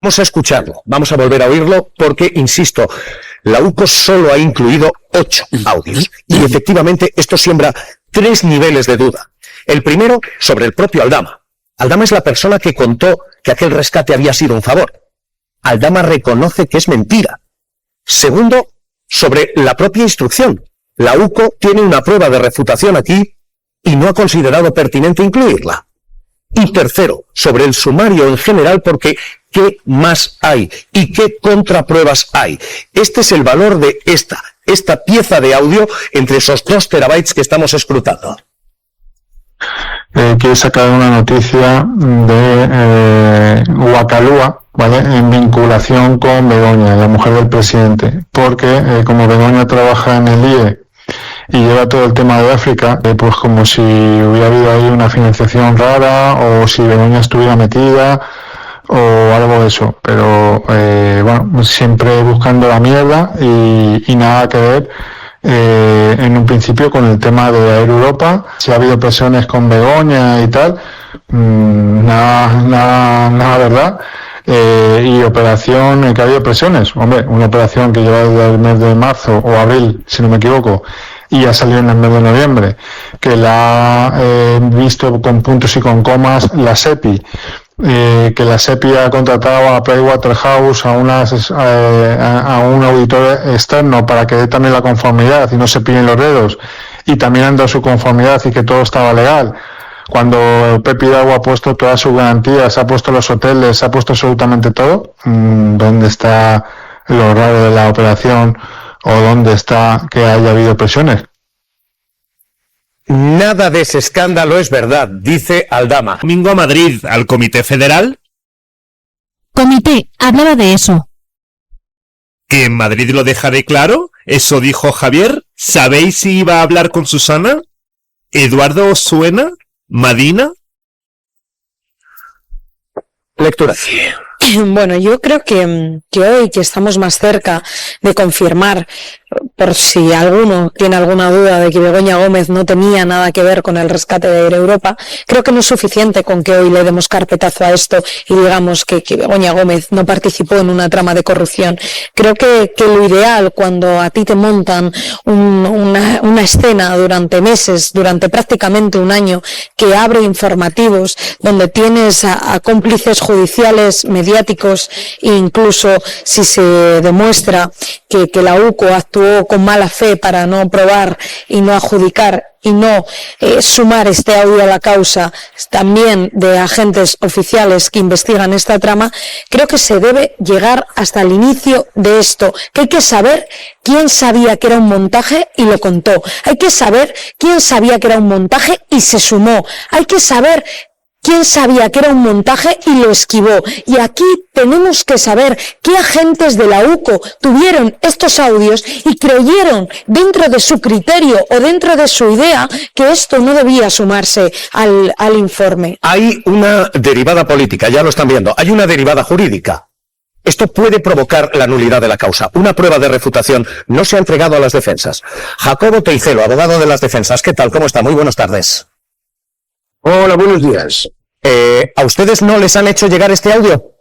Vamos a escucharlo, vamos a volver a oírlo porque, insisto, la UCO solo ha incluido 8 audios y efectivamente esto siembra 3 niveles de duda. El primero, sobre el propio Aldama. Aldama es la persona que contó que aquel rescate había sido un favor. Aldama reconoce que es mentira. Segundo, sobre la propia instrucción. La UCO tiene una prueba de refutación aquí y no ha considerado pertinente incluirla. Y tercero, sobre el sumario en general, porque ¿qué más hay? ¿Y qué contrapruebas hay? Este es el valor de esta pieza de audio entre esos 2 terabytes que estamos escrutando. Quiero sacar una noticia de Huacalúa, ¿vale?, en vinculación con Begoña, la mujer del presidente, porque como Begoña trabaja en el IE y lleva todo el tema de África, pues como si hubiera habido ahí una financiación rara o si Begoña estuviera metida o algo de eso, pero bueno, siempre buscando la mierda y nada que ver en un principio con el tema de Air Europa. Si ha habido presiones con Begoña y tal, nada verdad. Y operación, que ha habido presiones, hombre, una operación que lleva desde el mes de marzo o abril, si no me equivoco, y ha salido en el mes de noviembre, que la ha visto con puntos y con comas la SEPI, que la SEPI ha contratado a Pricewaterhouse, a un auditor externo para que dé también la conformidad y no se pillen los dedos, y también han dado su conformidad y que todo estaba legal. Cuando Pepe Hidalgo ha puesto todas sus garantías, ha puesto los hoteles, ha puesto absolutamente todo, ¿dónde está lo raro de la operación o dónde está que haya habido presiones? Nada de ese escándalo es verdad, dice Aldama. Domingo a Madrid, al Comité Federal. Comité, hablaba de eso. ¿Que en Madrid lo dejaré claro? ¿Eso dijo Javier? ¿Sabéis si iba a hablar con Susana? ¿Eduardo os suena? ¿Madina? Lectura. Bueno, yo creo que hoy que estamos más cerca de confirmar, por si alguno tiene alguna duda de que Begoña Gómez no tenía nada que ver con el rescate de Air Europa, creo que no es suficiente con que hoy le demos carpetazo a esto y digamos que Begoña Gómez no participó en una trama de corrupción. Creo que lo ideal cuando a ti te montan una escena durante meses, durante prácticamente un año, que abre informativos, donde tienes a cómplices judiciales, mediáticos, e incluso si se demuestra que la UCO actuó con mala fe para no probar y no adjudicar y no sumar este audio a la causa también de agentes oficiales que investigan esta trama, creo que se debe llegar hasta el inicio de esto, que hay que saber quién sabía que era un montaje y lo contó, hay que saber quién sabía que era un montaje y se sumó, hay que saber quién sabía que era un montaje y lo esquivó. Y aquí tenemos que saber qué agentes de la UCO tuvieron estos audios y creyeron dentro de su criterio o dentro de su idea que esto no debía sumarse al informe. Hay una derivada política, ya lo están viendo, hay una derivada jurídica. Esto puede provocar la nulidad de la causa. Una prueba de refutación no se ha entregado a las defensas. Jacobo Teicelo, abogado de las defensas, ¿qué tal? ¿Cómo está? Muy buenas tardes. Hola, buenos días. ¿A ustedes no les han hecho llegar este audio?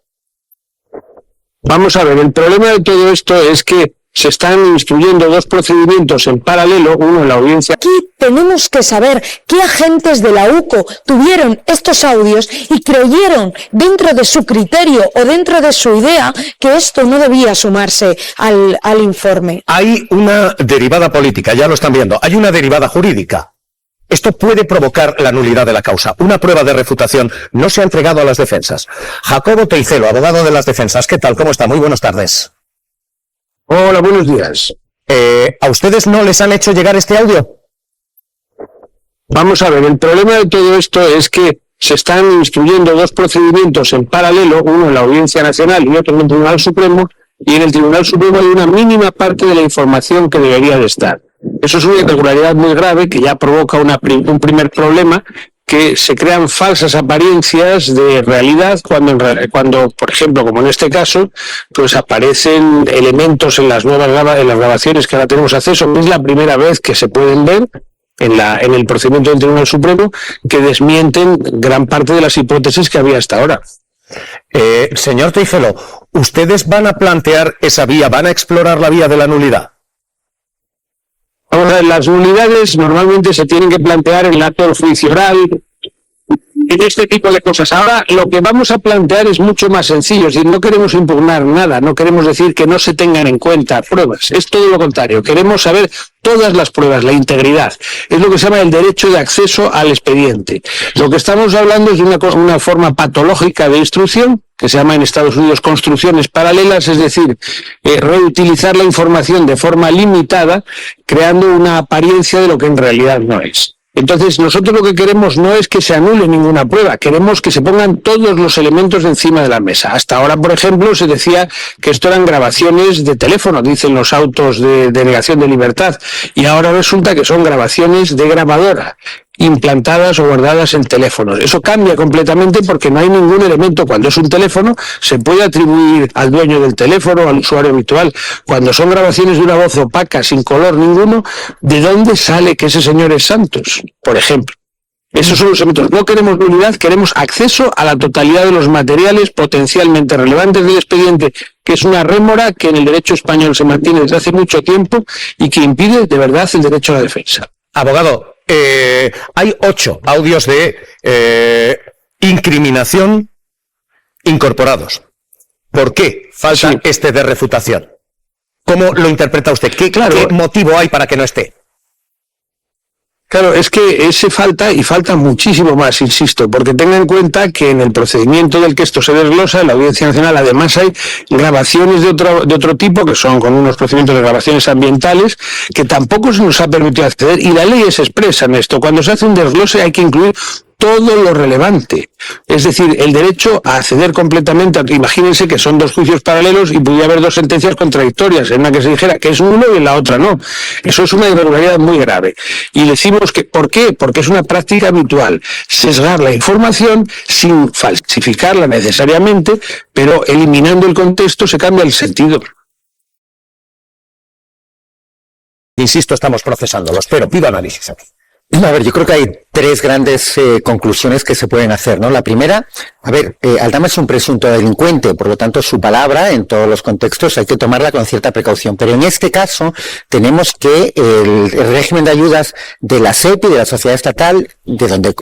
Vamos a ver, el problema de todo esto es que se están instruyendo 2 procedimientos en paralelo, uno en la audiencia. Aquí tenemos que saber qué agentes de la UCO tuvieron estos audios y creyeron dentro de su criterio o dentro de su idea que esto no debía sumarse al informe. Hay una derivada política, ya lo están viendo, hay una derivada jurídica. Esto puede provocar la nulidad de la causa. Una prueba de refutación no se ha entregado a las defensas. Jacobo Teicelo, abogado de las defensas, ¿qué tal? ¿Cómo está? Muy buenas tardes. Hola, buenos días. ¿A ustedes no les han hecho llegar este audio? Vamos a ver, el problema de todo esto es que se están instruyendo 2 procedimientos en paralelo, uno en la Audiencia Nacional y otro en el Tribunal Supremo, y en el Tribunal Supremo hay una mínima parte de la información que debería de estar. Eso es una irregularidad muy grave que ya provoca un primer problema, que se crean falsas apariencias de realidad cuando, por ejemplo, como en este caso, pues aparecen elementos en las grabaciones que ahora tenemos acceso. Es la primera vez que se pueden ver en el procedimiento del Tribunal Supremo que desmienten gran parte de las hipótesis que había hasta ahora. Señor Tejero, ¿ustedes van a plantear esa vía, van a explorar la vía de la nulidad? Ahora, las nulidades normalmente se tienen que plantear en el acto del juicio oral, en este tipo de cosas. Ahora, lo que vamos a plantear es mucho más sencillo, es decir, no queremos impugnar nada, no queremos decir que no se tengan en cuenta pruebas, es todo lo contrario, queremos saber todas las pruebas, la integridad. Es lo que se llama el derecho de acceso al expediente. Lo que estamos hablando es de una forma patológica de instrucción, que se llama en Estados Unidos construcciones paralelas, es decir, reutilizar la información de forma limitada, creando una apariencia de lo que en realidad no es. Entonces, nosotros lo que queremos no es que se anule ninguna prueba, queremos que se pongan todos los elementos encima de la mesa. Hasta ahora, por ejemplo, se decía que esto eran grabaciones de teléfono, dicen los autos de denegación de libertad, y ahora resulta que son grabaciones de grabadora, implantadas o guardadas en teléfonos. Eso cambia completamente porque no hay ningún elemento. Cuando es un teléfono, se puede atribuir al dueño del teléfono, al usuario habitual. Cuando son grabaciones de una voz opaca, sin color ninguno, ¿de dónde sale que ese señor es Santos, por ejemplo? Esos son los elementos. No queremos nulidad, queremos acceso a la totalidad de los materiales potencialmente relevantes del expediente, que es una rémora que en el derecho español se mantiene desde hace mucho tiempo y que impide de verdad el derecho a la defensa. Abogado, hay 8 audios de incriminación incorporados. ¿Por qué falta este de refutación? ¿Cómo lo interpreta usted? ¿Qué motivo hay para que no esté? Claro, es que ese falta y falta muchísimo más, insisto, porque tenga en cuenta que en el procedimiento del que esto se desglosa, en la Audiencia Nacional, además hay grabaciones de otro tipo, que son con unos procedimientos de grabaciones ambientales, que tampoco se nos ha permitido acceder, y la ley es expresa en esto. Cuando se hace un desglose hay que incluir todo lo relevante. Es decir, el derecho a acceder completamente. Imagínense que son 2 juicios paralelos y pudiera haber 2 sentencias contradictorias, en una que se dijera que es uno y en la otra no. Eso es una irregularidad muy grave. Y decimos que, ¿por qué? Porque es una práctica habitual. Sesgar la información sin falsificarla necesariamente, pero eliminando el contexto se cambia el sentido. Insisto, estamos procesándolos, pero pido análisis aquí. A ver, yo creo que hay 3 grandes conclusiones que se pueden hacer, ¿no? La primera, Aldama es un presunto delincuente, por lo tanto su palabra en todos los contextos hay que tomarla con cierta precaución, pero en este caso tenemos que el régimen de ayudas de la SEPI, de la Sociedad Estatal, de donde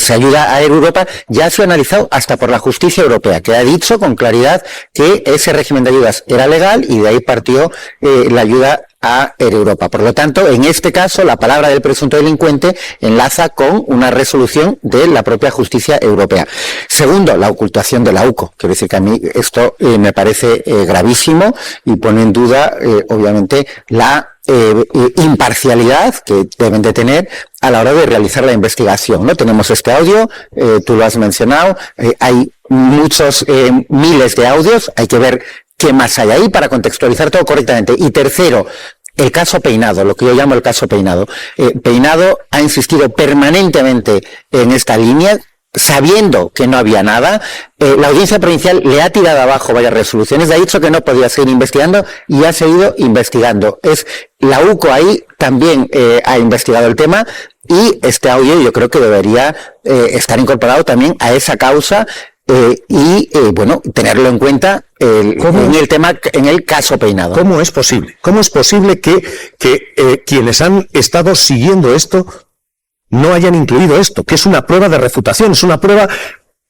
se ayuda a Air Europa, ya ha sido analizado hasta por la justicia europea, que ha dicho con claridad que ese régimen de ayudas era legal y de ahí partió la ayuda a Air Europa. Por lo tanto, en este caso, la palabra del presunto delincuente enlaza con una resolución de la propia justicia europea. Segundo, la ocultación de la UCO. Quiero decir que a mí esto me parece gravísimo y pone en duda, obviamente, la imparcialidad que deben de tener a la hora de realizar la investigación, ¿no? Tenemos este audio, tú lo has mencionado, hay muchos miles de audios, hay que ver qué más hay ahí para contextualizar todo correctamente. Y tercero, el caso Peinado, lo que yo llamo el caso Peinado. Peinado ha insistido permanentemente en esta línea, sabiendo que no había nada. La audiencia provincial le ha tirado abajo varias resoluciones, le ha dicho que no podía seguir investigando y ha seguido investigando. La UCO ahí también ha investigado el tema y este audio yo creo que debería estar incorporado también a esa causa bueno, tenerlo en cuenta en el caso Peinado. ¿Cómo es posible? ¿Cómo es posible que quienes han estado siguiendo esto no hayan incluido esto? Que es una prueba de refutación, es una prueba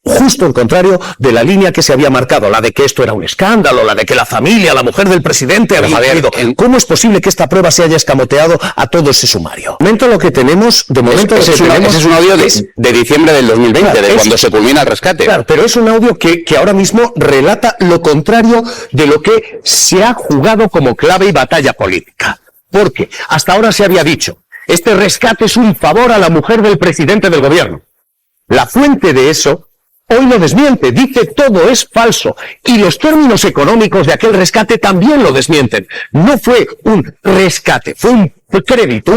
justo al contrario de la línea que se había marcado, la de que esto era un escándalo, la de que la familia, la mujer del presidente había caído. ¿Cómo es posible que esta prueba se haya escamoteado a todo ese sumario? De momento lo que tenemos, ese es un audio de diciembre del 2020, claro, cuando se culmina el rescate. Claro, pero es un audio que ahora mismo relata lo contrario de lo que se ha jugado como clave y batalla política. Porque hasta ahora se había dicho, este rescate es un favor a la mujer del presidente del gobierno. La fuente de eso hoy lo desmiente, dice todo es falso. Y los términos económicos de aquel rescate también lo desmienten. No fue un rescate, fue un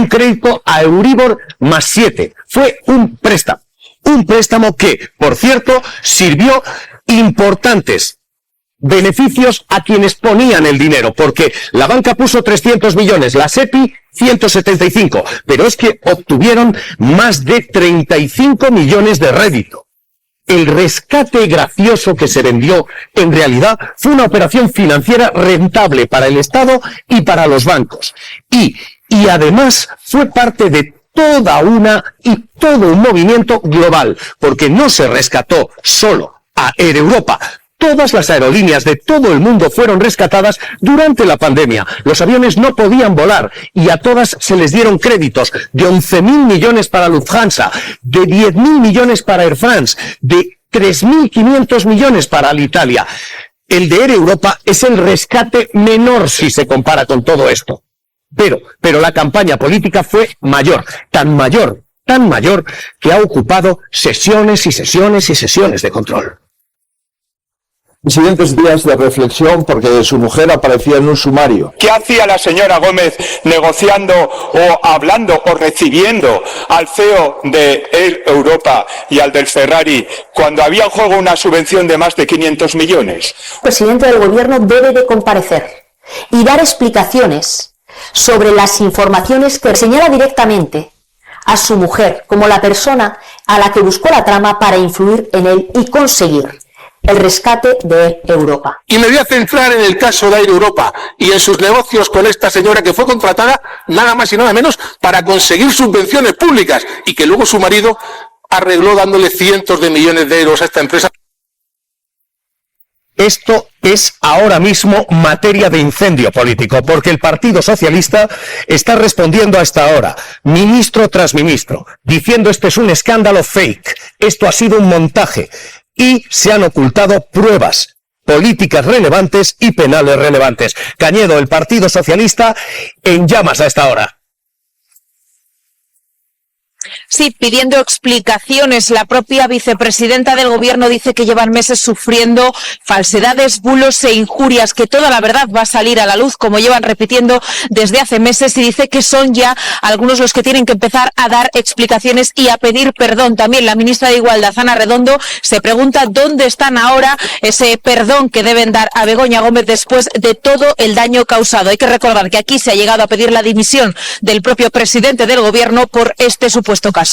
crédito a Euribor más 7. Fue un préstamo. Un préstamo que, por cierto, sirvió importantes beneficios a quienes ponían el dinero, porque la banca puso 300 millones, la SEPI 175, pero es que obtuvieron más de 35 millones de rédito. el rescate gracioso que se vendió en realidad fue una operación financiera rentable para el Estado y para los bancos. Y además fue parte de todo un movimiento global, porque no se rescató solo a Air Europa. Todas las aerolíneas de todo el mundo fueron rescatadas durante la pandemia. Los aviones no podían volar y a todas se les dieron créditos de 11.000 millones para Lufthansa, de 10.000 millones para Air France, de 3.500 millones para Alitalia. El de Air Europa es el rescate menor si se compara con todo esto. Pero la campaña política fue mayor, tan mayor, que ha ocupado sesiones y sesiones y sesiones de control. Siguientes días de reflexión porque su mujer aparecía en un sumario. ¿Qué hacía la señora Gómez negociando o hablando o recibiendo al CEO de Air Europa y al del Ferrari cuando había en juego una subvención de más de 500 millones? El presidente del gobierno debe de comparecer y dar explicaciones sobre las informaciones que señala directamente a su mujer como la persona a la que buscó la trama para influir en él y conseguir el rescate de Europa. Y me voy a centrar en el caso de Air Europa y en sus negocios con esta señora que fue contratada nada más y nada menos para conseguir subvenciones públicas y que luego su marido arregló dándole cientos de millones de euros a esta empresa. Esto es ahora mismo materia de incendio político, porque el Partido Socialista está respondiendo a esta hora, ministro tras ministro, diciendo este es un escándalo fake, esto ha sido un montaje. Y se han ocultado pruebas políticas relevantes y penales relevantes. Cañedo, el Partido Socialista, en llamas a esta hora. Sí, pidiendo explicaciones. La propia vicepresidenta del gobierno dice que llevan meses sufriendo falsedades, bulos e injurias, que toda la verdad va a salir a la luz, como llevan repitiendo desde hace meses, y dice que son ya algunos los que tienen que empezar a dar explicaciones y a pedir perdón. También la ministra de Igualdad, Ana Redondo, se pregunta dónde están ahora ese perdón que deben dar a Begoña Gómez después de todo el daño causado. Hay que recordar que aquí se ha llegado a pedir la dimisión del propio presidente del gobierno por este supuesto caso.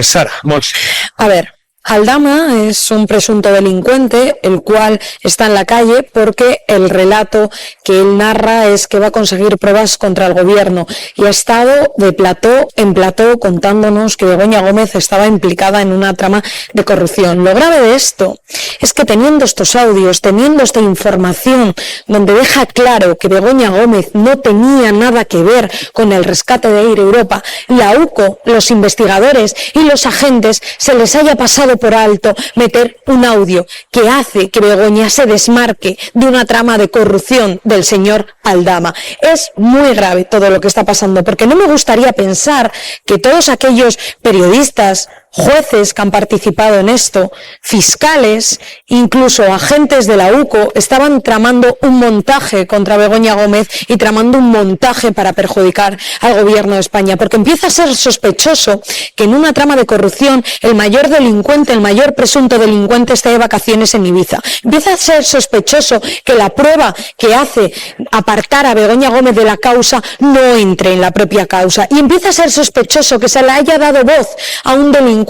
Sara, Mons. A ver, Aldama es un presunto delincuente, el cual está en la calle porque el relato que él narra es que va a conseguir pruebas contra el gobierno y ha estado de plató en plató contándonos que Begoña Gómez estaba implicada en una trama de corrupción. Lo grave de esto es que teniendo estos audios, teniendo esta información donde deja claro que Begoña Gómez no tenía nada que ver con el rescate de Air Europa, la UCO, los investigadores y los agentes se les haya pasado por alto meter un audio que hace que Begoña se desmarque de una trama de corrupción del señor Aldama. Es muy grave todo lo que está pasando, porque no me gustaría pensar que todos aquellos periodistas, jueces que han participado en esto, fiscales, incluso agentes de la UCO, estaban tramando un montaje contra Begoña Gómez y tramando un montaje para perjudicar al gobierno de España, porque empieza a ser sospechoso que en una trama de corrupción el mayor delincuente, el mayor presunto delincuente esté de vacaciones en Ibiza. Empieza a ser sospechoso que la prueba que hace apartar a Begoña Gómez de la causa no entre en la propia causa, y empieza a ser sospechoso que se le haya dado voz a un delincuente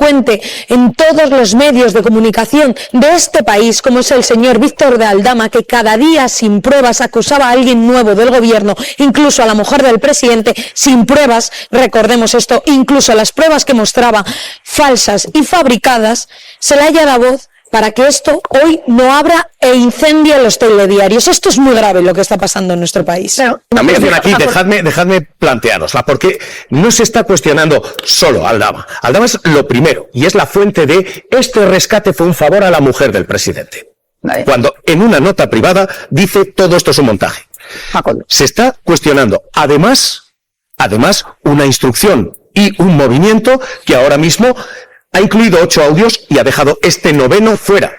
en todos los medios de comunicación de este país, como es el señor Víctor de Aldama, que cada día sin pruebas acusaba a alguien nuevo del gobierno, incluso a la mujer del presidente, sin pruebas, recordemos esto, incluso las pruebas que mostraba falsas y fabricadas, se le haya dado voz para que esto hoy no abra e incendie los telediarios. Esto es muy grave lo que está pasando en nuestro país. También aquí, dejadme planteárosla, porque no se está cuestionando solo Aldama. Aldama es lo primero, y es la fuente de este rescate fue un favor a la mujer del presidente. Cuando en una nota privada dice todo esto es un montaje. Se está cuestionando, además, una instrucción y un movimiento que ahora mismo ha incluido 8 audios y ha dejado este 9º fuera.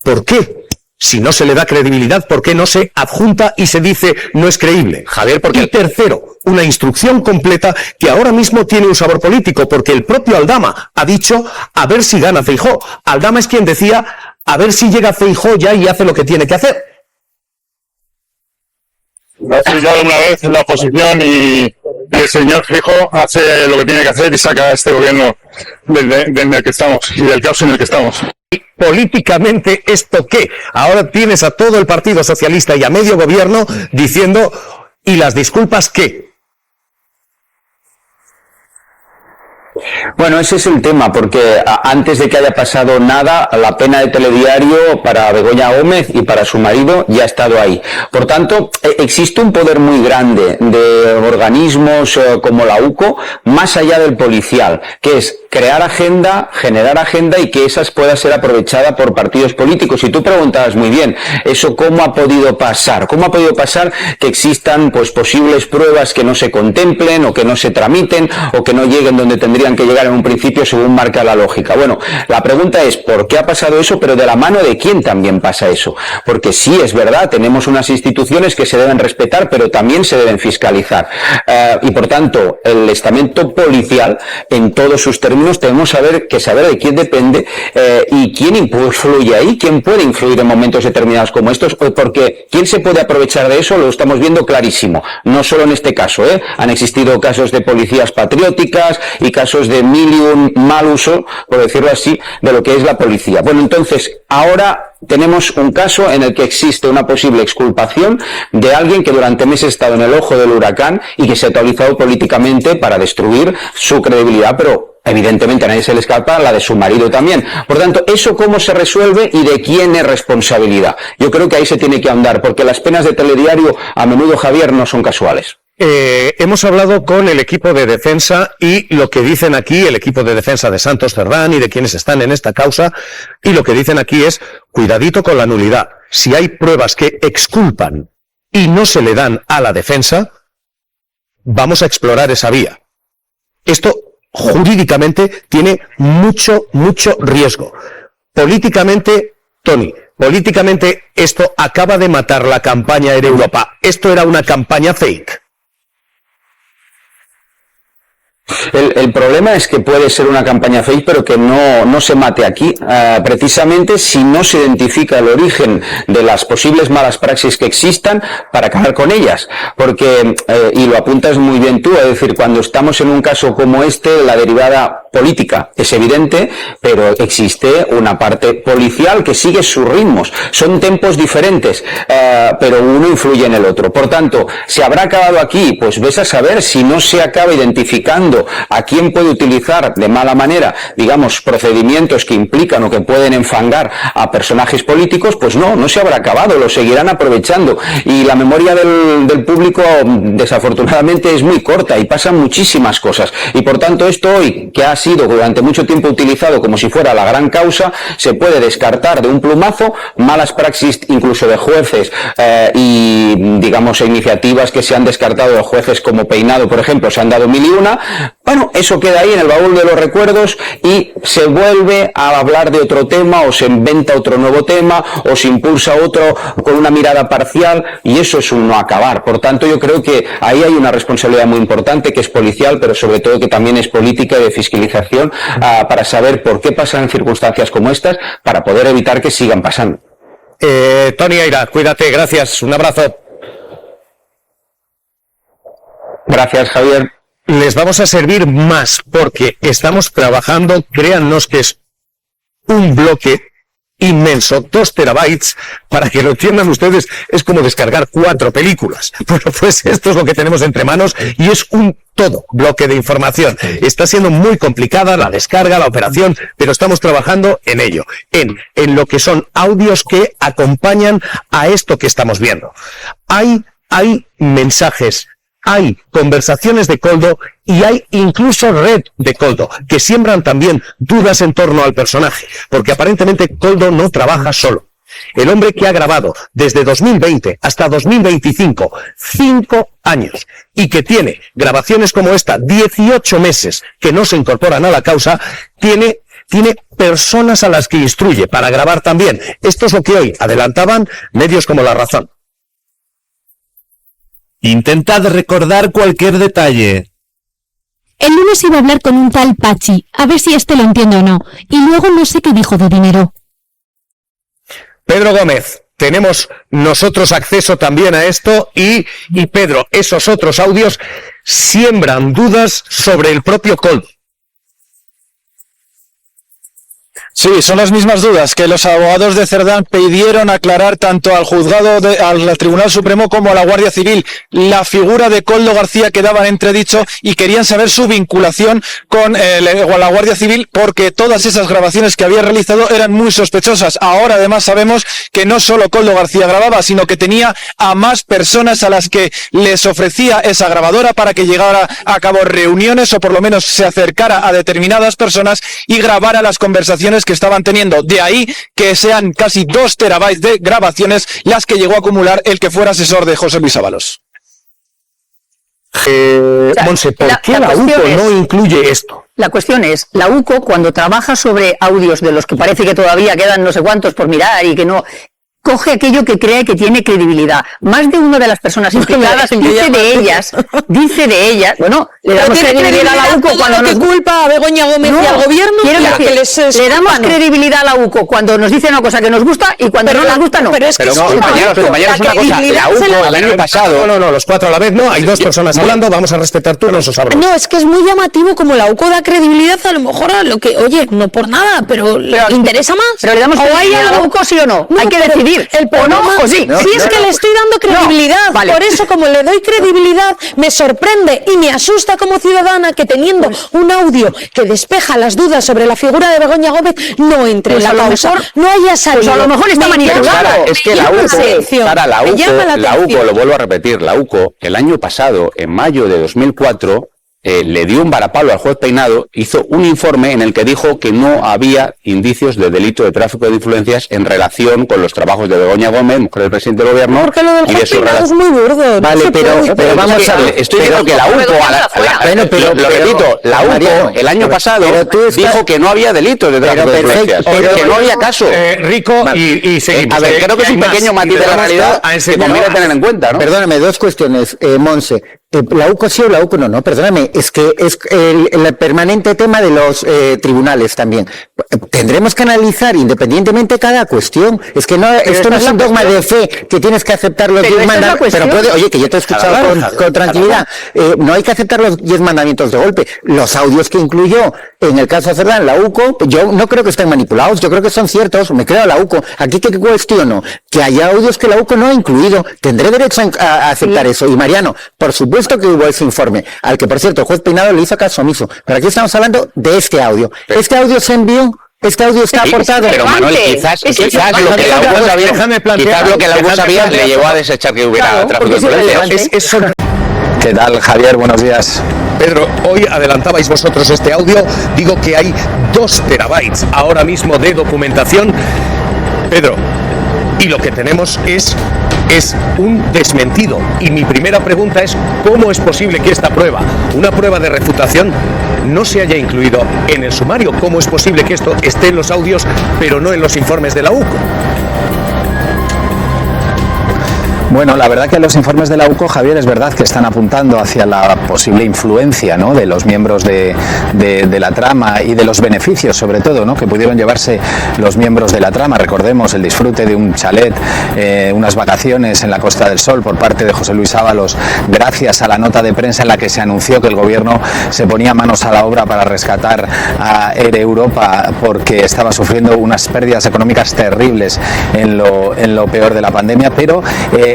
¿Por qué? Si no se le da credibilidad, ¿por qué no se adjunta y se dice no es creíble? Javier, porque... Y tercero, una instrucción completa que ahora mismo tiene un sabor político, porque el propio Aldama ha dicho a ver si gana Feijóo. Aldama es quien decía a ver si llega Feijóo ya y hace lo que tiene que hacer. Lo has explicado una vez en la oposición y y el señor Feijóo hace lo que tiene que hacer y saca a este gobierno del que estamos y del caos en el que estamos. Políticamente, ¿esto qué? Ahora tienes a todo el Partido Socialista y a medio gobierno diciendo, ¿y las disculpas qué? Bueno, ese es el tema, porque antes de que haya pasado nada, la pena de telediario para Begoña Gómez y para su marido ya ha estado ahí. Por tanto, existe un poder muy grande de organismos como la UCO, más allá del policial, que es crear agenda, generar agenda y que esas pueda ser aprovechada por partidos políticos. Y tú preguntabas muy bien, ¿eso cómo ha podido pasar? ¿Cómo ha podido pasar que existan pues posibles pruebas que no se contemplen o que no se tramiten o que no lleguen donde tendrían que llegar en un principio según marca la lógica? Bueno, la pregunta es ¿por qué ha pasado eso? Pero de la mano de quién también pasa eso. Porque sí, es verdad, tenemos unas instituciones que se deben respetar, pero también se deben fiscalizar. Y por tanto, el estamento policial, en todos sus términos, tenemos que saber de quién depende y quién influye ahí, quién puede influir en momentos determinados como estos, porque quién se puede aprovechar de eso lo estamos viendo clarísimo. No solo en este caso, han existido casos de policías patrióticas y casos de mil y un mal uso, por decirlo así, de lo que es la policía. Bueno, entonces, ahora tenemos un caso en el que existe una posible exculpación de alguien que durante meses ha estado en el ojo del huracán y que se ha utilizado políticamente para destruir su credibilidad, pero evidentemente a nadie se le escapa la de su marido también. Por tanto, ¿eso cómo se resuelve y de quién es responsabilidad? Yo creo que ahí se tiene que ahondar, porque las penas de telediario a menudo, Javier, no son casuales. Hemos hablado con el equipo de defensa y lo que dicen aquí, el equipo de defensa de Santos Cerdán y de quienes están en esta causa, y lo que dicen aquí es, cuidadito con la nulidad. Si hay pruebas que exculpan y no se le dan a la defensa, vamos a explorar esa vía. Esto jurídicamente tiene mucho riesgo. Políticamente, Tony, políticamente esto acaba de matar la campaña Air Europa. Esto era una campaña fake. El problema es que puede ser una campaña fake, pero que no se mate aquí, precisamente si no se identifica el origen de las posibles malas praxis que existan para acabar con ellas. Porque, y lo apuntas muy bien tú, es decir, cuando estamos en un caso como este, la derivada política es evidente, pero existe una parte policial que sigue sus ritmos. Son tempos diferentes, pero uno influye en el otro. Por tanto, ¿se habrá acabado aquí? Pues ves a saber si no se acaba identificando a quién puede utilizar de mala manera, digamos, procedimientos que implican o que pueden enfangar a personajes políticos, pues no se habrá acabado, lo seguirán aprovechando. Y la memoria del público, desafortunadamente, es muy corta y pasan muchísimas cosas. Y por tanto, esto hoy, que ha sido durante mucho tiempo utilizado como si fuera la gran causa, se puede descartar de un plumazo. Malas praxis incluso de jueces y, digamos, iniciativas que se han descartado de jueces como Peinado, por ejemplo, se han dado 1001. Bueno, eso queda ahí en el baúl de los recuerdos y se vuelve a hablar de otro tema o se inventa otro nuevo tema o se impulsa otro con una mirada parcial y eso es un no acabar. Por tanto, yo creo que ahí hay una responsabilidad muy importante que es policial, pero sobre todo que también es política y de fiscalización para saber por qué pasan circunstancias como estas para poder evitar que sigan pasando. Tony Aira, cuídate, gracias, un abrazo. Gracias, Javier. Les vamos a servir más porque estamos trabajando, créannos que es un bloque inmenso, 2 terabytes, para que lo entiendan ustedes, es como descargar 4 películas. Bueno, pues esto es lo que tenemos entre manos y es un todo bloque de información. Está siendo muy complicada la descarga, la operación, pero estamos trabajando en ello, en lo que son audios que acompañan a esto que estamos viendo. Hay mensajes, hay conversaciones de Koldo y hay incluso red de Koldo que siembran también dudas en torno al personaje, porque aparentemente Koldo no trabaja solo. El hombre que ha grabado desde 2020 hasta 2025, 5 años, y que tiene grabaciones como esta, 18 meses que no se incorporan a la causa, tiene personas a las que instruye para grabar también. Esto es lo que hoy adelantaban medios como La Razón. Intentad recordar cualquier detalle. El lunes iba a hablar con un tal Pachi, a ver si lo entiende o no, y luego no sé qué dijo de dinero. Pedro Gómez, tenemos nosotros acceso también a esto y Pedro, esos otros audios siembran dudas sobre el propio Koldo. Sí, son las mismas dudas que los abogados de Cerdán pidieron aclarar tanto al al Tribunal Supremo como a la Guardia Civil. La figura de Koldo García quedaba en entredicho y querían saber su vinculación con la Guardia Civil, porque todas esas grabaciones que había realizado eran muy sospechosas. Ahora además sabemos que no solo Koldo García grababa, sino que tenía a más personas a las que les ofrecía esa grabadora para que llegara a cabo reuniones o por lo menos se acercara a determinadas personas y grabara las conversaciones que estaban teniendo. De ahí que sean casi 2 terabytes de grabaciones las que llegó a acumular el que fuera asesor de José Luis Ábalos. Monse, ¿por qué la UCO no incluye esto? La cuestión es, la UCO cuando trabaja sobre audios de los que parece que todavía quedan no sé cuántos por mirar y que no... coge aquello que cree que tiene credibilidad. Más de una de las personas implicadas dice de ellas, bueno, le damos credibilidad a la UCO cuando nos culpa a Begoña Gómez y al gobierno. Le damos credibilidad a la UCO cuando nos dice una cosa que nos gusta y cuando no nos gusta no. Pero es que compañeros, una cosa, la UCO el año pasado... No, los 4 a la vez no, hay 2 personas hablando, vamos a respetar turnos o sabremos. No, es que es muy llamativo como la UCO da credibilidad a lo mejor a lo que, oye, no por nada, pero ¿le interesa más? Pero le damos credibilidad a la UCO sí o no, hay que decidir. El problema, o no, o sí. Sí, es que le estoy dando credibilidad. Vale. Por eso, como le doy credibilidad, me sorprende y me asusta como ciudadana que teniendo un audio que despeja las dudas sobre la figura de Begoña Gómez no entre en la causa, no haya salido. Pues a lo mejor está manipulado. Es que la UCO, lo vuelvo a repetir, la UCO el año pasado, en mayo de 2004, le dio un varapalo al juez Peinado, hizo un informe en el que dijo que no había indicios de delito de tráfico de influencias en relación con los trabajos de Begoña Gómez, mujer del presidente del gobierno. Porque lo del juez Peinado es muy burdo. Vale, pero vamos a ver. Estoy diciendo que la UCO, lo repito, la UCO el año pasado dijo que no había delito de tráfico de influencias, que no había caso. Rico y seguimos. A ver, creo que es un pequeño matiz de la realidad que conviene tener en cuenta, ¿no? Perdóname, 2 cuestiones, Monse. La UCO sí o la UCO no, perdóname, es que es el permanente tema de los tribunales también. Tendremos que analizar independientemente cada cuestión. Es que no, esto no es un dogma de fe que tienes que aceptar los 10 mandamientos. Pero oye, que yo te he escuchado con tranquilidad. No hay que aceptar los 10 mandamientos de golpe. Los audios que incluyó en el caso de Cerdán, la UCO, yo no creo que estén manipulados, yo creo que son ciertos, me creo a la UCO. Aquí que cuestiono que haya audios que la UCO no ha incluido. Tendré derecho a aceptar eso. Y Mariano, por supuesto que hubo ese informe, al que por cierto el juez Peinado le hizo caso omiso, pero aquí estamos hablando de este audio. Este audio se envió, este audio está aportado. Pero Manuel, quizás lo que la UCO sabía le llevó a desechar que hubiera tráfico de influencias. ¿Qué tal, Javier? Buenos días. Pedro, hoy adelantabais vosotros este audio, digo que hay 2 terabytes ahora mismo de documentación. Pedro, y lo que tenemos es un desmentido. Y mi primera pregunta es, ¿cómo es posible que esta prueba, una prueba de refutación, no se haya incluido en el sumario? ¿Cómo es posible que esto esté en los audios, pero no en los informes de la UCO? Bueno, la verdad que los informes de la UCO, Javier, es verdad que están apuntando hacia la posible influencia, ¿no?, de los miembros de la trama y de los beneficios, sobre todo, ¿no?, que pudieron llevarse los miembros de la trama. Recordemos el disfrute de un chalet, unas vacaciones en la Costa del Sol por parte de José Luis Ábalos, gracias a la nota de prensa en la que se anunció que el gobierno se ponía manos a la obra para rescatar a Air Europa porque estaba sufriendo unas pérdidas económicas terribles en lo peor de la pandemia, pero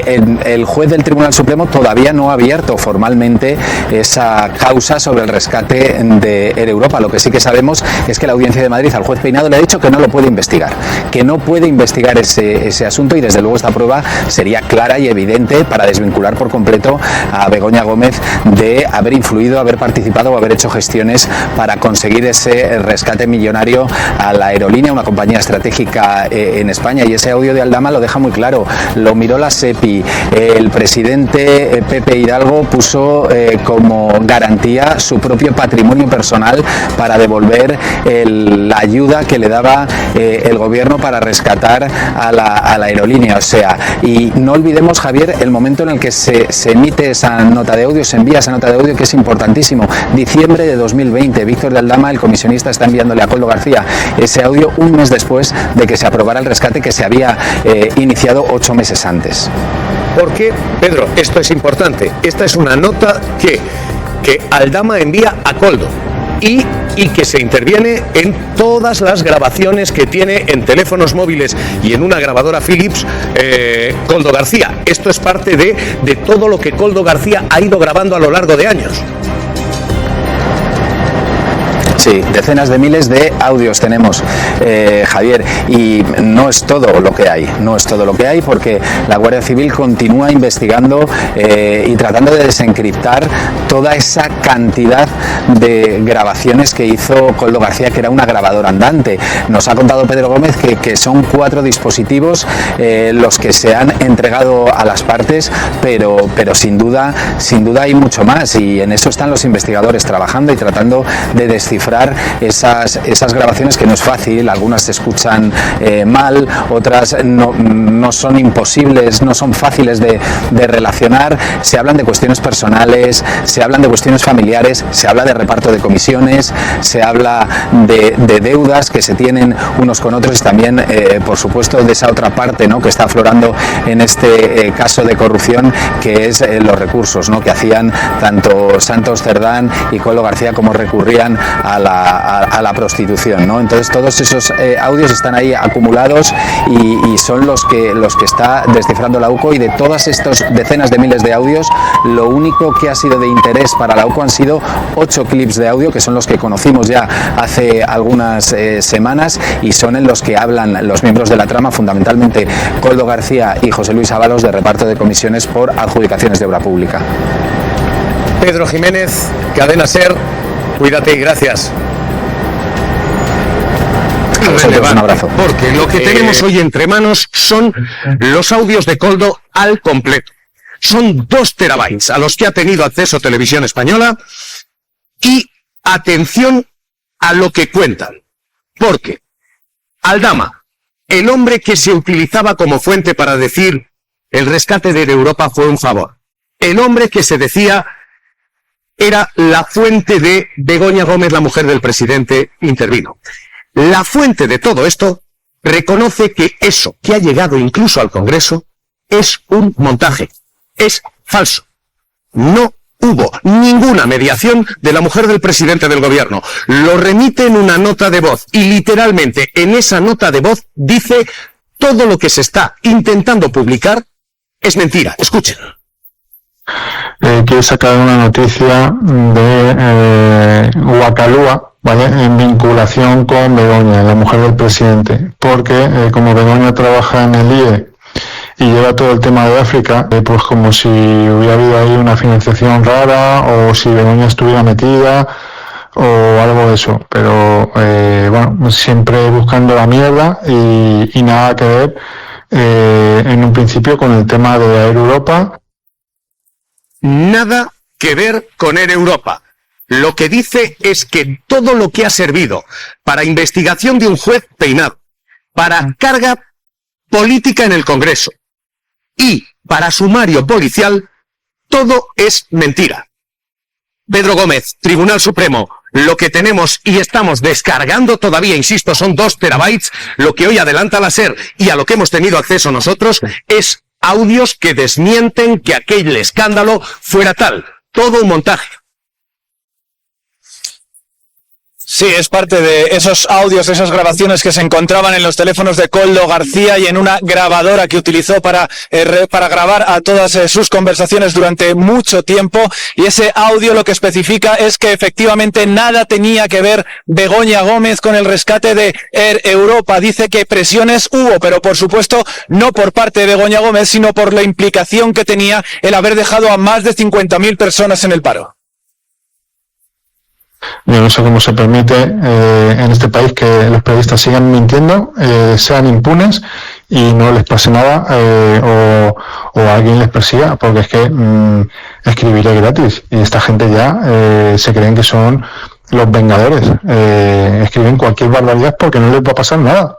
el juez del Tribunal Supremo todavía no ha abierto formalmente esa causa sobre el rescate de Air Europa. Lo que sí que sabemos es que la Audiencia de Madrid al juez Peinado le ha dicho que no lo puede investigar, que no puede investigar ese asunto, y desde luego esta prueba sería clara y evidente para desvincular por completo a Begoña Gómez de haber influido, haber participado o haber hecho gestiones para conseguir ese rescate millonario a la aerolínea, una compañía estratégica en España. Y ese audio de Aldama lo deja muy claro, lo miró la SEPI. El presidente Pepe Hidalgo puso como garantía su propio patrimonio personal para devolver la ayuda que le daba el gobierno para rescatar a la aerolínea. O sea, y no olvidemos, Javier, el momento en el que se emite esa nota de audio, se envía esa nota de audio, que es importantísimo. Diciembre de 2020, Víctor de Aldama, el comisionista, está enviándole a Koldo García ese audio un mes después de que se aprobara el rescate que se había iniciado 8 meses antes. Porque, Pedro, esto es importante. Esta es una nota que que Aldama envía a Koldo y que se interviene en todas las grabaciones que tiene en teléfonos móviles y en una grabadora Philips Koldo García. Esto es parte de todo lo que Koldo García ha ido grabando a lo largo de años. Sí, decenas de miles de audios tenemos, Javier, y no es todo lo que hay, porque la Guardia Civil continúa investigando y tratando de desencriptar toda esa cantidad de grabaciones que hizo Koldo García, que era una grabadora andante. Nos ha contado Pedro Gómez que son 4 dispositivos los que se han entregado a las partes, pero sin duda hay mucho más, y en eso están los investigadores trabajando y tratando de descifrar esas grabaciones, que no es fácil. Algunas se escuchan mal, otras no son imposibles, no son fáciles de relacionar. Se hablan de cuestiones personales, se hablan de cuestiones familiares, se habla de reparto de comisiones, se habla de deudas que se tienen unos con otros, y también por supuesto de esa otra parte, ¿no?, que está aflorando en este caso de corrupción, que es los recursos, ¿no?, que hacían tanto Santos Cerdán y Koldo García, como recurrían a la prostitución, ¿no? Entonces todos esos audios están ahí acumulados y son los que está descifrando la UCO, y de todas estas decenas de miles de audios, lo único que ha sido de interés para la UCO han sido 8 clips de audio, que son los que conocimos ya hace algunas semanas, y son en los que hablan los miembros de la trama, fundamentalmente Koldo García y José Luis Ábalos, de reparto de comisiones por adjudicaciones de obra pública. Pedro Jiménez, Cadena SER, cuídate y gracias. Un abrazo. Porque lo que tenemos hoy entre manos son los audios de Koldo al completo. Son 2 terabytes a los que ha tenido acceso Televisión Española, y atención a lo que cuentan. Porque Aldama, el hombre que se utilizaba como fuente para decir el rescate de Europa fue un favor, el hombre que se decía era la fuente de Begoña Gómez, la mujer del presidente, intervino. La fuente de todo esto reconoce que eso que ha llegado incluso al Congreso es un montaje, es falso. No hubo ninguna mediación de la mujer del presidente del gobierno. Lo remite en una nota de voz, y literalmente en esa nota de voz dice: todo lo que se está intentando publicar es mentira. Escuchen. Quiero sacar una noticia de Huacalúa, ¿vale?, en vinculación con Begoña, la mujer del presidente, porque como Begoña trabaja en el IE y lleva todo el tema de África, pues como si hubiera habido ahí una financiación rara, o si Begoña estuviera metida o algo de eso, pero bueno, siempre buscando la mierda y nada que ver en un principio con el tema de Air Europa. Nada que ver con Air Europa. Lo que dice es que todo lo que ha servido para investigación de un juez Peinado, para carga política en el Congreso y para sumario policial, todo es mentira. Pedro Gómez, Tribunal Supremo, lo que tenemos y estamos descargando todavía, insisto, son 2 terabytes, lo que hoy adelanta la SER y a lo que hemos tenido acceso nosotros es audios que desmienten que aquel escándalo fuera tal. Todo un montaje. Sí, es parte de esos audios, esas grabaciones que se encontraban en los teléfonos de Koldo García y en una grabadora que utilizó para grabar a todas sus conversaciones durante mucho tiempo. Y ese audio lo que especifica es que efectivamente nada tenía que ver Begoña Gómez con el rescate de Air Europa. Dice que presiones hubo, pero por supuesto no por parte de Begoña Gómez, sino por la implicación que tenía el haber dejado a más de 50.000 personas en el paro. Yo no sé cómo se permite en este país que los periodistas sigan mintiendo, sean impunes y no les pase nada, o alguien les persiga, porque es que escribir es gratis y esta gente ya se creen que son los vengadores, escriben cualquier barbaridad porque no les va a pasar nada.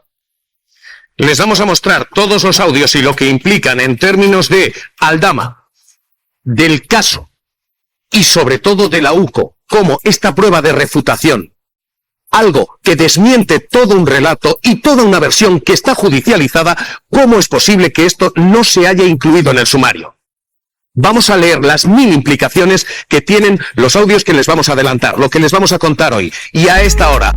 Les vamos a mostrar todos los audios y lo que implican en términos de Aldama, del caso y sobre todo de la UCO, como esta prueba de refutación, algo que desmiente todo un relato y toda una versión que está judicializada, ¿cómo es posible que esto no se haya incluido en el sumario? Vamos a leer las 1000 implicaciones que tienen los audios que les vamos a adelantar, lo que les vamos a contar hoy. Y a esta hora.